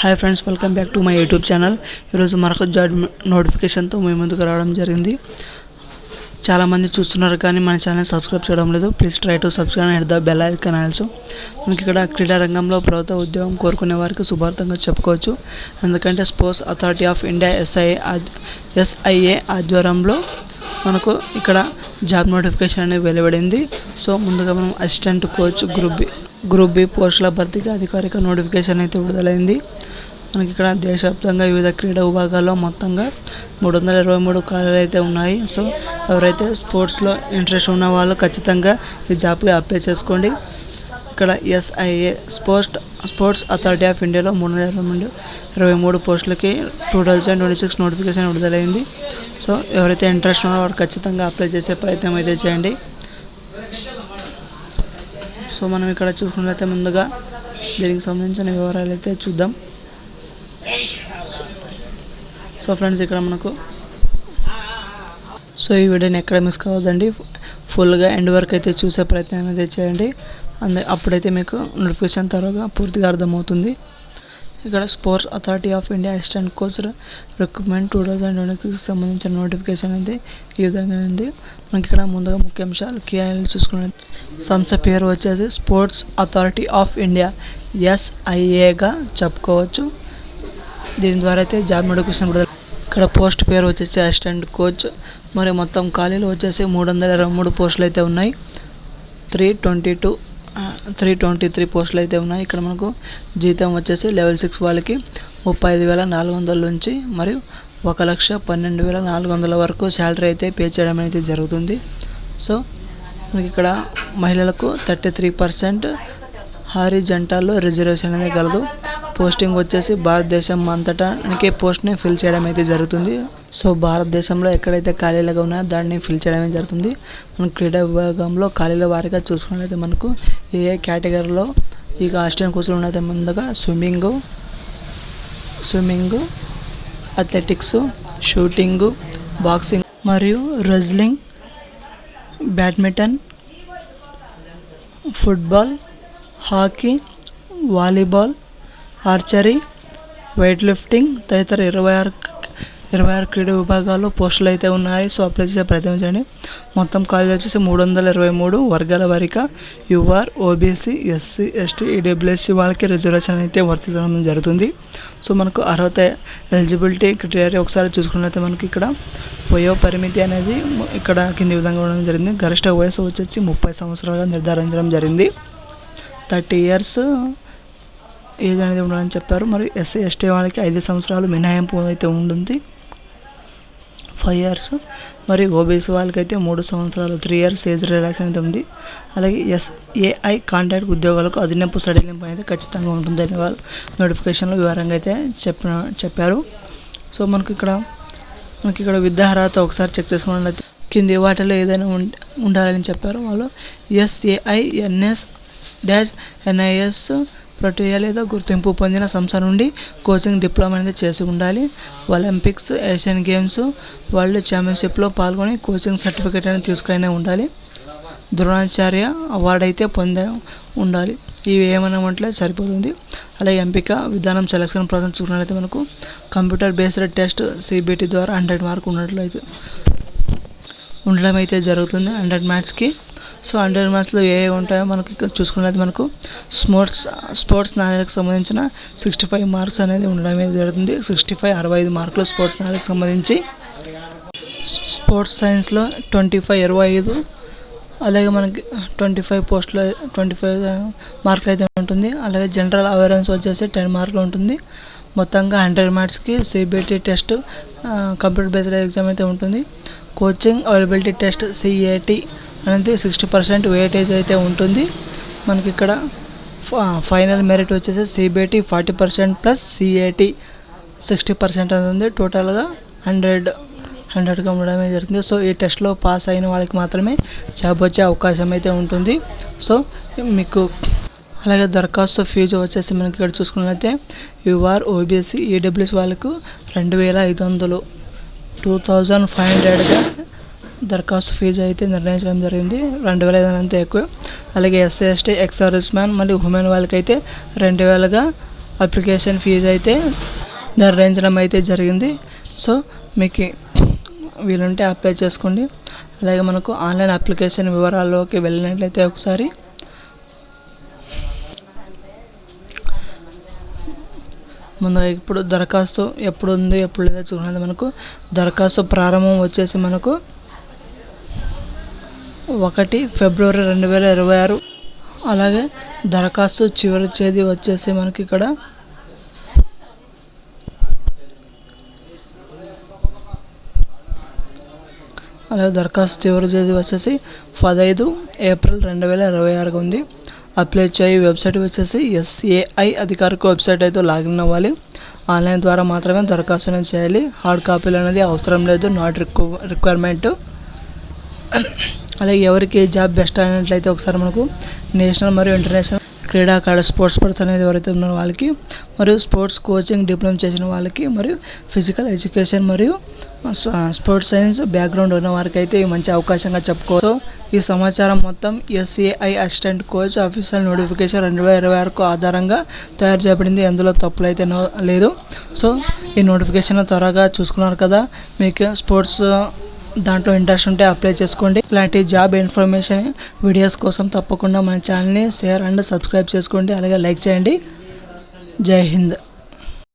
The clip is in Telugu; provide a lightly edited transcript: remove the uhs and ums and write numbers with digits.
Hi friends, welcome back to my YouTube channel. ఈరోజు మరొక జాబ్ నోటిఫికేషన్తో మీ ముందుకు రావడం జరిగింది. చాలామంది చూస్తున్నారు కానీ మన ఛానల్ సబ్స్క్రైబ్ చేయడం లేదు. Please try to subscribe and the bell icon also. మనకి ఇక్కడ క్రీడా రంగంలో ప్రభుత్వ ఉద్యోగం కోరుకునే వారికి శుభార్థంగా చెప్పుకోవచ్చు. ఎందుకంటే స్పోర్ట్స్ అథారిటీ ఆఫ్ ఇండియా ఎస్ఐఏ ఆధ్వర్యంలో మనకు ఇక్కడ జాబ్ నోటిఫికేషన్ అనేది వెలువడింది. సో ముందుగా మనం అసిస్టెంట్ కోచ్ గ్రూప్ బి పోస్టుల భర్తీకి అధికారిక నోటిఫికేషన్ అయితే విడుదలైంది. మనకి ఇక్కడ దేశవ్యాప్తంగా వివిధ క్రీడా విభాగాల్లో మొత్తంగా 323 ఖాళీలు అయితే ఉన్నాయి. సో ఎవరైతే స్పోర్ట్స్లో ఇంట్రెస్ట్ ఉన్న వాళ్ళు ఖచ్చితంగా ఈ జాబ్కి అప్లై చేసుకోండి. ఇక్కడ ఎస్ఐఏ స్పోర్ట్స్ అథారిటీ ఆఫ్ ఇండియాలో 323 పోస్టులకి 2026 నోటిఫికేషన్ విడుదలైంది. సో ఎవరైతే ఇంట్రెస్ట్ ఉన్నారో వారు ఖచ్చితంగా అప్లై చేసే ప్రయత్నం అయితే చేయండి. సో మనం ఇక్కడ చూసుకున్నట్లయితే ముందుగా దీనికి సంబంధించిన వివరాలు అయితే చూద్దాం. సో ఫ్రెండ్స్, ఇక్కడ మనకు ఈ వీడియోని ఎక్కడ మిస్ కావద్దండి. ఫుల్గా ఎండ్ వరకు అయితే చూసే ప్రయత్నం అయితే చేయండి. అప్పుడైతే మీకు నోటిఫికేషన్ త్వరగా పూర్తిగా అర్థమవుతుంది. ఇక్కడ sports authority of India assistant coach recruitment 2026 సంబంధించిన నోటిఫికేషన్ అయితే ఈ విధంగా ఉంది. మనకి ఇక్కడ ముందుగా ముఖ్యాంశాలు కీఐలు చూసుకునే సంస్థ పేరు వచ్చేసి స్పోర్ట్స్ అథారిటీ ఆఫ్ ఇండియా ఎస్ఐఏగా చెప్పుకోవచ్చు. దీని ద్వారా అయితే జాబ్ నోటిఫికేషన్ విడుదల. ఇక్కడ పోస్ట్ పేరు వచ్చేసి అసిస్టెంట్ కోచ్. మరి మొత్తం ఖాళీలు వచ్చేసి 323 పోస్టులు అయితే ఉన్నాయి. 323 పోస్టులు అయితే ఉన్నాయి. ఇక్కడ మనకు జీతం వచ్చేసి లెవెల్ 6 వాళ్ళకి 35,400 నుంచి మరియు 1,12,400 వరకు శాలరీ అయితే పే చేయడం అయితే జరుగుతుంది. సో మనకి ఇక్కడ మహిళలకు 33% హారిజంటల్లో రిజర్వేషన్ అనేది కలదు. పోస్టింగ్ వచ్చేసి భారతదేశం అంతటానికి పోస్ట్ని ఫిల్ చేయడం అయితే జరుగుతుంది. సో భారతదేశంలో ఎక్కడైతే ఖాళీలుగా ఉన్నాయో దాన్ని ఫిల్ చేయడమే జరుగుతుంది. మనం క్రీడా విభాగంలో ఖాళీల వారిగా చూసుకున్నట్లయితే మనకు ఏ కేటగిరీలో ఇక అసిస్టెంట్ కోచ్లు ఉన్నది. ముందుగా స్విమ్మింగ్, అథ్లెటిక్స్, షూటింగ్, బాక్సింగ్ మరియు wrestling, badminton, football, hockey, volleyball, archery, weight lifting తదితర 26 క్రీడా విభాగాల్లో పోస్టులు అయితే ఉన్నాయి. సో అప్లై చేసే ప్రయత్నం చేయండి. మొత్తం ఖాళీలు వచ్చేసి 323 వర్గాల వారిగా యూఆర్, ఓబీసీ, ఎస్సీ, ఎస్టీ, ఈడబ్ల్యూఎస్సీ వాళ్ళకి రిజర్వేషన్ అయితే వర్తించడం జరుగుతుంది. సో మనకు అర్హత ఎలిజిబిలిటీ క్రైటీరియా ఒకసారి చూసుకున్నట్లయితే మనకి ఇక్కడ వయో పరిమితి అనేది ఇక్కడ కింది విధంగా ఉండడం జరిగింది. గరిష్ట వయసు వచ్చేసి 30 సంవత్సరాలుగా నిర్ధారించడం జరిగింది. 30 years ఏజ్ అనేది ఉండాలని చెప్పారు. మరియు ఎస్సీ, ఎస్టీ వాళ్ళకి 5 సంవత్సరాలు మినహాయింపు అయితే ఉంటుంది, 5 years. మరియు ఓబీసీ వాళ్ళకైతే 3 సంవత్సరాలు 3 years ఏజ్ రిలాక్సేషన్ అయితే ఉంది. అలాగే ఎస్ఏఐ కాంట్రాక్ట్ ఉద్యోగాలకు అదనపు సడలింపు అనేది ఖచ్చితంగా ఉంటుందని వాళ్ళు నోటిఫికేషన్లో వివరంగా అయితే చెప్పారు. సో మనకి ఇక్కడ విద్యార్హత ఒకసారి చెక్ చేసుకున్నట్లయితే కింది వాటిలో ఏదైనా ఉండాలని చెప్పారు వాళ్ళు. SAINS-NIS ప్రక్రియ లేదా గుర్తింపు పొందిన సంస్థ నుండి కోచింగ్ డిప్లొమా అనేది చేసి ఉండాలి. ఒలింపిక్స్, ఏషియన్ గేమ్స్, వరల్డ్ ఛాంపియన్షిప్లో పాల్గొని కోచింగ్ సర్టిఫికేట్ అనేది తీసుకునే ఉండాలి. ద్రోణాచార్య అవార్డు అయితే పొందే ఉండాలి. ఇవి ఏమైనా ఉంటే సరిపోతుంది. అలాగే ఎంపిక విధానం సెలక్షన్ ప్రాసెస్ చూసినట్లయితే మనకు కంప్యూటర్ బేస్డ్ టెస్ట్ CBT ద్వారా 100 మార్కులు ఉండడం అయితే జరుగుతుంది 100 మార్క్స్కి. సో 100 మార్క్స్లో ఏ ఉంటాయో మనకి చూసుకున్నది. మనకు స్పోర్ట్స్ నాలెడ్జ్కి సంబంధించిన 65 మార్క్స్ అనేది ఉండడం జరుగుతుంది. 65 మార్కులు స్పోర్ట్స్ నాలెడ్జ్కి సంబంధించి. స్పోర్ట్స్ సైన్స్లో 25 అలాగే మనకి 25 మార్కులు అయితే ఉంటుంది. అలాగే జనరల్ అవేర్నెస్ వచ్చేసి 10 మార్కులు ఉంటుంది. మొత్తంగా 100 మార్క్స్కి CBT test, computer based exam అయితే ఉంటుంది. కోచింగ్ అవైలబిలిటీ టెస్ట్ CAT అనేది 60% వెయిటేజ్ అయితే ఉంటుంది. మనకి ఇక్కడ ఫైనల్ మెరిట్ వచ్చేసి CBT 40% ప్లస్ CAT 60% అవుతుంది. టోటల్గా 100గా ఉండడమే జరుగుతుంది. సో ఈ టెస్ట్లో పాస్ అయిన వాళ్ళకి మాత్రమే జాబ్ వచ్చే అవకాశం అయితే ఉంటుంది. సో మీకు అలాగే దరఖాస్తు ఫీజు వచ్చేసి మనకి ఇక్కడ చూసుకున్నట్లయితే యూఆర్, ఓబీసీ, ఈడబ్ల్యూఎస్ వాళ్ళకు 2,500 2,500గా దరఖాస్తు ఫీజు అయితే నిర్ణయించడం జరిగింది. 2,500 అంతే ఎక్కువ. అలాగే SC, ST, ex service man మరియు ఉమెన్ వాళ్ళకైతే 2,000గా అప్లికేషన్ ఫీజు అయితే నిర్ణయించడం అయితే జరిగింది. సో మీకు వీలుంటే అప్లై చేసుకోండి. అలాగే మనకు ఆన్లైన్ అప్లికేషన్ వివరాల్లోకి వెళ్ళినట్లయితే ఒకసారి ముందుగా ఇప్పుడు దరఖాస్తు ఎప్పుడు ఉంది ఎప్పుడు లేదో చూడండి. మనకు దరఖాస్తు ప్రారంభం వచ్చేసి మనకు 1 ఫిబ్రవరి 2026. అలాగే దరఖాస్తు చివరి తేదీ వచ్చేసి మనకి ఇక్కడ అలాగే దరఖాస్తు చివరి తేదీ వచ్చేసి 15 ఏప్రిల్ 2026 ఉంది. అప్లై చేయి వెబ్సైట్ వచ్చేసి SAI అధికారిక వెబ్సైట్ అయితే లాగిన్ అవ్వాలి. ఆన్లైన్ ద్వారా మాత్రమే దరఖాస్తు చేయాలి. హార్డ్ కాపీలు అనేది అవసరం లేదు, నాట్ రిక్వైర్మెంట్. అలాగే ఎవరికి జాబ్ బెస్ట్ అయినట్లయితే ఒకసారి మనకు నేషనల్ మరియు ఇంటర్నేషనల్ క్రీడాకారులు స్పోర్ట్స్ పర్సన్ అనేది ఎవరైతే ఉన్నారో వాళ్ళకి, మరియు స్పోర్ట్స్ కోచింగ్ డిప్లొమా చేసిన వాళ్ళకి, మరియు ఫిజికల్ ఎడ్యుకేషన్ మరియు స్పోర్ట్స్ సైన్స్ బ్యాక్గ్రౌండ్ ఉన్న వారికి అయితే మంచి అవకాశంగా చెప్పుకోవచ్చు. ఈ సమాచారం మొత్తం SAI assistant coach official notification 2026 ఆధారంగా తయారు చేయబడింది. ఎందులో తప్పులు అయితే లేదు. సో ఈ నోటిఫికేషన్ త్వరగా చూసుకున్నారు కదా. మీకు స్పోర్ట్స్ దాంట్లో ఇంట్రెస్ట్ ఉంటే అప్లై చేసుకోండి. ఇలాంటి జాబ్ ఇన్ఫర్మేషన్ వీడియోస్ కోసం తప్పకుండా మన ఛానల్ని షేర్ అండ్ సబ్స్క్రైబ్ చేసుకోండి. అలాగే లైక్ చేయండి. జై హింద్.